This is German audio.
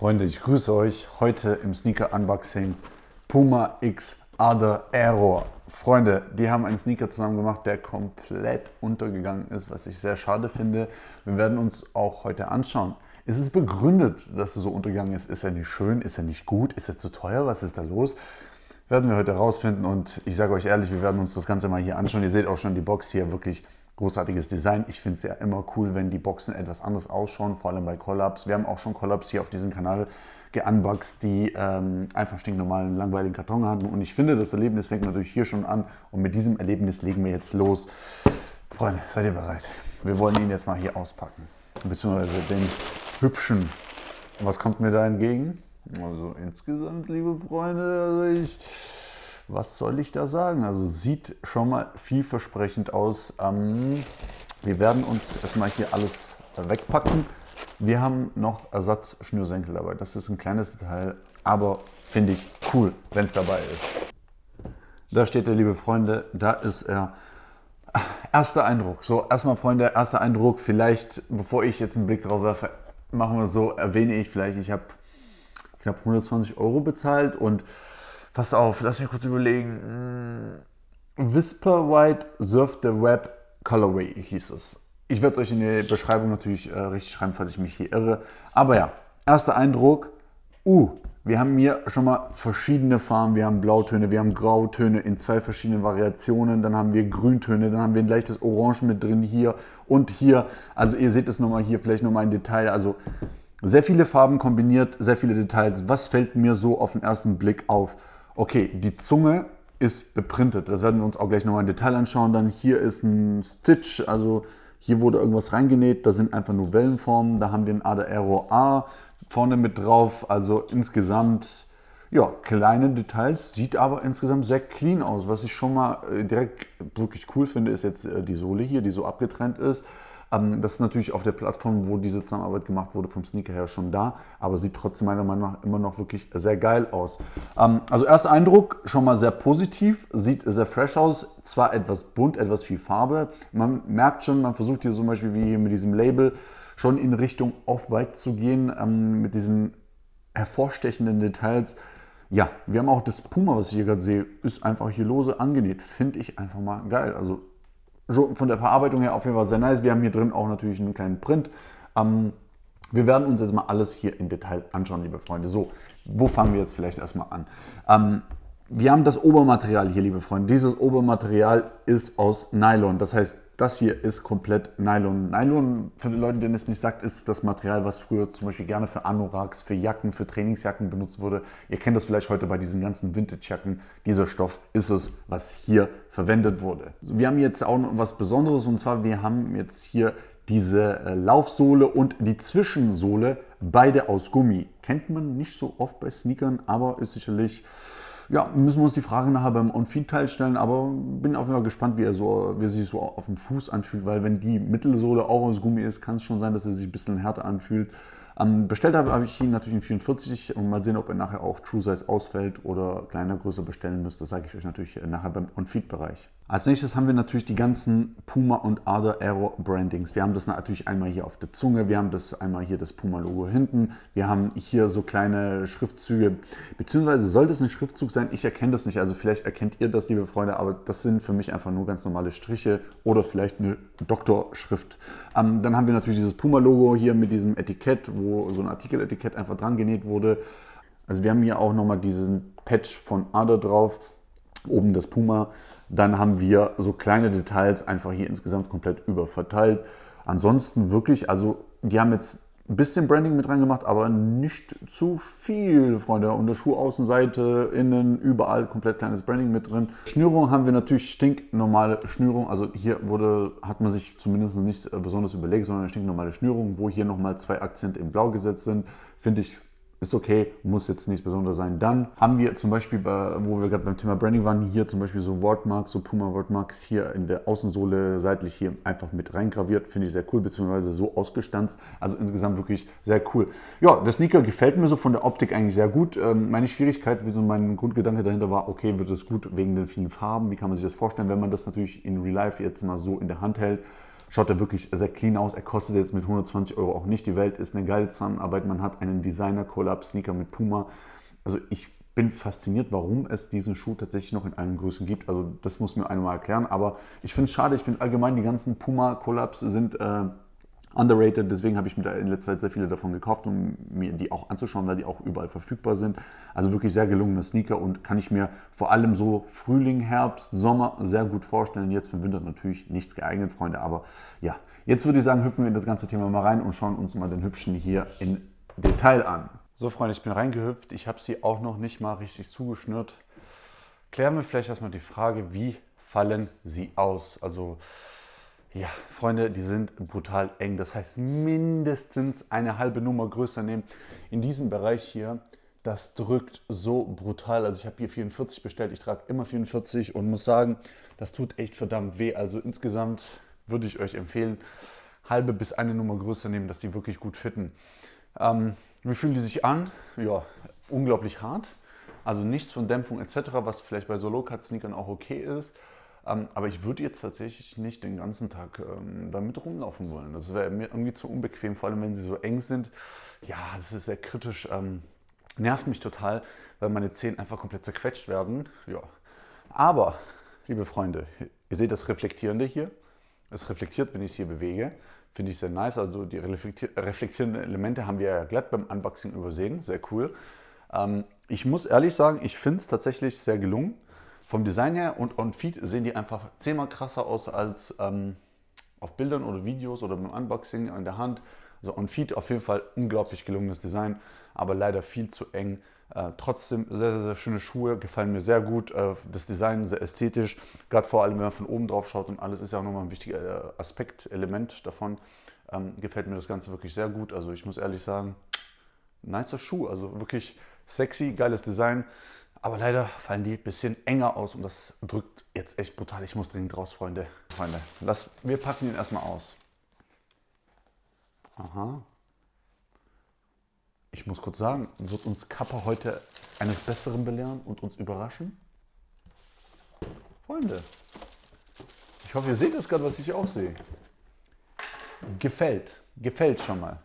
Freunde, ich grüße euch heute im Sneaker Unboxing Puma X Ader Error. Freunde, die haben einen Sneaker zusammen gemacht, der komplett untergegangen ist, was ich sehr schade finde. Wir werden uns auch heute anschauen. Ist es begründet, dass er so untergegangen ist? Ist er nicht schön? Ist er nicht gut? Ist er zu teuer? Was ist da los? Werden wir heute herausfinden und ich sage euch ehrlich, wir werden uns das Ganze mal hier anschauen. Ihr seht auch schon die Box hier, wirklich großartiges Design. Ich finde es ja immer cool, wenn die Boxen etwas anders ausschauen, vor allem bei Collabs. Wir haben auch schon Collabs hier auf diesem Kanal geunboxed, die einfach stinknormalen, langweiligen Karton hatten. Und ich finde, das Erlebnis fängt natürlich hier schon an. Und mit diesem Erlebnis legen wir jetzt los. Freunde, seid ihr bereit? Wir wollen ihn jetzt mal hier auspacken. Beziehungsweise den hübschen. Und was kommt mir da entgegen? Also insgesamt, liebe Freunde, was soll ich da sagen? Also sieht schon mal vielversprechend aus. Wir werden uns erstmal hier alles wegpacken. Wir haben noch Ersatzschnürsenkel dabei. Das ist ein kleines Detail, aber finde ich cool, wenn es dabei ist. Da steht er, liebe Freunde, da ist er. Erster Eindruck. So, erstmal Freunde, erster Eindruck. Vielleicht, bevor ich jetzt einen Blick drauf werfe, machen wir es so, erwähne ich vielleicht, ich habe knapp 120 € bezahlt und pass auf, lass mich kurz überlegen. Whisper White Surf the Web Colorway hieß es. Ich werde es euch in der Beschreibung natürlich richtig schreiben, falls ich mich hier irre. Aber ja, erster Eindruck. Wir haben hier schon mal verschiedene Farben. Wir haben Blautöne, wir haben Grautöne in zwei verschiedenen Variationen. Dann haben wir Grüntöne, dann haben wir ein leichtes Orange mit drin hier und hier. Also ihr seht es nochmal hier, vielleicht nochmal ein Detail. Also sehr viele Farben kombiniert, sehr viele Details. Was fällt mir so auf den ersten Blick auf? Okay, die Zunge ist beprintet. Das werden wir uns auch gleich nochmal im Detail anschauen. Dann hier ist ein Stitch, also hier wurde irgendwas reingenäht. Da sind einfach nur Wellenformen. Da haben wir ein Ader Error A vorne mit drauf. Also insgesamt, ja, kleine Details. Sieht aber insgesamt sehr clean aus. Was ich schon mal direkt wirklich cool finde, ist jetzt die Sohle hier, die so abgetrennt ist. Das ist natürlich auf der Plattform, wo diese Zusammenarbeit gemacht wurde, vom Sneaker her schon da, aber sieht trotzdem meiner Meinung nach immer noch wirklich sehr geil aus. Also erster Eindruck, schon mal sehr positiv, sieht sehr fresh aus, zwar etwas bunt, etwas viel Farbe. Man merkt schon, man versucht hier zum Beispiel wie hier mit diesem Label schon in Richtung Off-White zu gehen, mit diesen hervorstechenden Details. Ja, wir haben auch das Puma, was ich hier gerade sehe, ist einfach hier lose angenäht, finde ich einfach mal geil. Also von der Verarbeitung her auf jeden Fall sehr nice. Wir haben hier drin auch natürlich einen kleinen Print. Wir werden uns jetzt mal alles hier im Detail anschauen, liebe Freunde. So, wo fangen wir jetzt vielleicht erstmal an? Wir haben das Obermaterial hier, liebe Freunde. Dieses Obermaterial ist aus Nylon. Das heißt, das hier ist komplett Nylon. Nylon, für die Leute, denen es nicht sagt, ist das Material, was früher zum Beispiel gerne für Anoraks, für Jacken, für Trainingsjacken benutzt wurde. Ihr kennt das vielleicht heute bei diesen ganzen Vintage-Jacken. Dieser Stoff ist es, was hier verwendet wurde. Wir haben jetzt auch noch was Besonderes und zwar, wir haben jetzt hier diese Laufsohle und die Zwischensohle, beide aus Gummi. Kennt man nicht so oft bei Sneakern, aber ist sicherlich... Ja, müssen wir uns die Frage nachher beim On-Feed-Teil stellen, aber bin auf jeden Fall gespannt, wie er sich so auf dem Fuß anfühlt, weil wenn die Mittelsohle auch aus Gummi ist, kann es schon sein, dass er sich ein bisschen härter anfühlt. Bestellt habe ich ihn natürlich in 44 und mal sehen, ob er nachher auch True Size ausfällt oder kleiner, größer bestellen müsst. Das sage ich euch natürlich nachher beim On-Feed-Bereich. Als nächstes haben wir natürlich die ganzen Puma und Ader Error Brandings. Wir haben das natürlich einmal hier auf der Zunge, wir haben das einmal hier das Puma-Logo hinten, wir haben hier so kleine Schriftzüge, beziehungsweise soll das ein Schriftzug sein? Ich erkenne das nicht, also vielleicht erkennt ihr das, liebe Freunde, aber das sind für mich einfach nur ganz normale Striche oder vielleicht eine Doktorschrift. Dann haben wir natürlich dieses Puma-Logo hier mit diesem Etikett, wo so ein Artikeletikett einfach dran genäht wurde. Also wir haben hier auch nochmal diesen Patch von Ader drauf, oben das Puma. Dann haben wir so kleine Details einfach hier insgesamt komplett überverteilt. Ansonsten wirklich, also die haben jetzt ein bisschen Branding mit reingemacht, aber nicht zu viel, Freunde. Und der Schuhaußenseite, innen, überall komplett kleines Branding mit drin. Schnürung haben wir natürlich stinknormale Schnürung. Also hier hat man sich zumindest nichts besonders überlegt, sondern eine stinknormale Schnürung, wo hier nochmal zwei Akzente in Blau gesetzt sind. Finde ich, ist okay, muss jetzt nichts Besonderes sein. Dann haben wir zum Beispiel, wo wir gerade beim Thema Branding waren, hier zum Beispiel so Wordmark, so Puma Wordmarks hier in der Außensohle seitlich hier einfach mit reingraviert. Finde ich sehr cool, beziehungsweise so ausgestanzt. Also insgesamt wirklich sehr cool. Ja, der Sneaker gefällt mir so von der Optik eigentlich sehr gut. Meine Schwierigkeit, so mein Grundgedanke dahinter war, okay, wird es gut wegen den vielen Farben? Wie kann man sich das vorstellen, wenn man das natürlich in Real Life jetzt mal so in der Hand hält? Schaut er wirklich sehr clean aus. Er kostet jetzt mit 120 Euro auch nicht die Welt. Ist eine geile Zusammenarbeit. Man hat einen Designer-Collab-Sneaker mit Puma. Also ich bin fasziniert, warum es diesen Schuh tatsächlich noch in allen Größen gibt. Also das muss mir einer mal erklären. Aber ich finde es schade. Ich finde allgemein, die ganzen Puma-Collabs sind underrated. Deswegen habe ich mir da in letzter Zeit sehr viele davon gekauft, um mir die auch anzuschauen, weil die auch überall verfügbar sind. Also wirklich sehr gelungene Sneaker und kann ich mir vor allem so Frühling, Herbst, Sommer sehr gut vorstellen. Jetzt für den Winter natürlich nichts geeignet, Freunde. Aber ja, jetzt würde ich sagen, hüpfen wir in das ganze Thema mal rein und schauen uns mal den hübschen hier in Detail an. So Freunde, ich bin reingehüpft. Ich habe sie auch noch nicht mal richtig zugeschnürt. Klären wir vielleicht erstmal die Frage, wie fallen sie aus? Also ja, Freunde, die sind brutal eng. Das heißt, mindestens eine halbe Nummer größer nehmen. In diesem Bereich hier, das drückt so brutal. Also ich habe hier 44 bestellt. Ich trage immer 44 und muss sagen, das tut echt verdammt weh. Also insgesamt würde ich euch empfehlen, halbe bis eine Nummer größer nehmen, dass die wirklich gut fitten. Wie fühlen die sich an? Ja, unglaublich hart. Also nichts von Dämpfung etc., was vielleicht bei so Low-Cut-Sneakern auch okay ist. Aber ich würde jetzt tatsächlich nicht den ganzen Tag damit rumlaufen wollen. Das wäre mir irgendwie zu unbequem, vor allem wenn sie so eng sind. Ja, das ist sehr kritisch. Nervt mich total, weil meine Zehen einfach komplett zerquetscht werden. Ja. Aber, liebe Freunde, ihr seht das Reflektierende hier. Es reflektiert, wenn ich es hier bewege. Finde ich sehr nice. Also die reflektierenden Elemente haben wir ja glatt beim Unboxing übersehen. Sehr cool. Ich muss ehrlich sagen, ich finde es tatsächlich sehr gelungen. Vom Design her und on Feet sehen die einfach 10-mal krasser aus als auf Bildern oder Videos oder beim Unboxing in der Hand. Also on Feet auf jeden Fall unglaublich gelungenes Design, aber leider viel zu eng. Trotzdem sehr, sehr, sehr schöne Schuhe, gefallen mir sehr gut. Das Design sehr ästhetisch, gerade vor allem, wenn man von oben drauf schaut und alles ist ja auch nochmal ein wichtiger Aspekt, Element davon. Gefällt mir das Ganze wirklich sehr gut. Also ich muss ehrlich sagen, nicer Schuh, also wirklich sexy, geiles Design. Aber leider fallen die ein bisschen enger aus und das drückt jetzt echt brutal. Ich muss dringend raus, Freunde. Wir packen ihn erstmal aus. Aha. Ich muss kurz sagen, wird uns Kappa heute eines Besseren belehren und uns überraschen? Freunde, ich hoffe, ihr seht es gerade, was ich auch sehe. Gefällt schon mal.